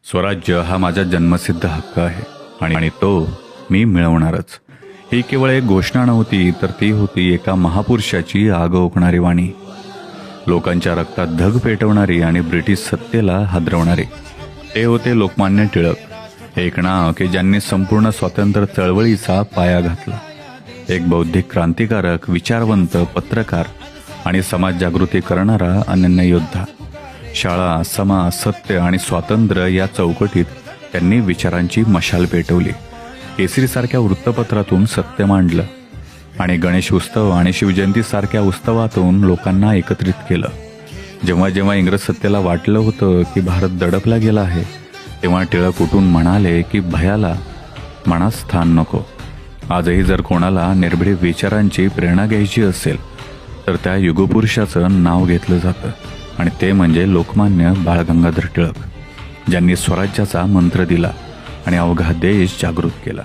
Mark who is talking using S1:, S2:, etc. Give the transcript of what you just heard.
S1: स्वराज्य हा माझा जन्मसिद्ध हक्क आहे आणि तो मी मिळवणारच. ही केवळ एक घोषणा नव्हती, तर ती होती एका महापुरुषाची आग ओकणारी वाणी, लोकांच्या रक्तात धग पेटवणारी आणि ब्रिटिश सत्तेला हादरवणारी. ते होते लोकमान्य टिळक, एक नाव की ज्यांनी संपूर्ण स्वातंत्र्य चळवळीचा पाया घातला. एक बौद्धिक क्रांतिकारक, विचारवंत, पत्रकार आणि समाज जागृती करणारा अनन्य योद्धा. शाळा, समाज, सत्य आणि स्वातंत्र्य या चौकटीत त्यांनी विचारांची मशाल पेटवली. केसरीसारख्या वृत्तपत्रातून सत्य मांडलं आणि गणेश उत्सव आणि शिवजयंतीसारख्या उत्सवातून लोकांना एकत्रित केलं. जेव्हा जेव्हा इंग्रज सत्तेला वाटलं होतं की भारत दडपला गेला आहे, तेव्हा टिळक उठून म्हणाले की भयाला मनात स्थान नको. आजही जर कोणाला निर्भीड विचारांची प्रेरणा घ्यायची असेल तर त्या युगपुरुषाचं नाव घेतलं जातं आणि ते म्हणजे लोकमान्य बाळ गंगाधर टिळक, ज्यांनी स्वराज्याचा मंत्र दिला आणि अवघा देश जागृत केला.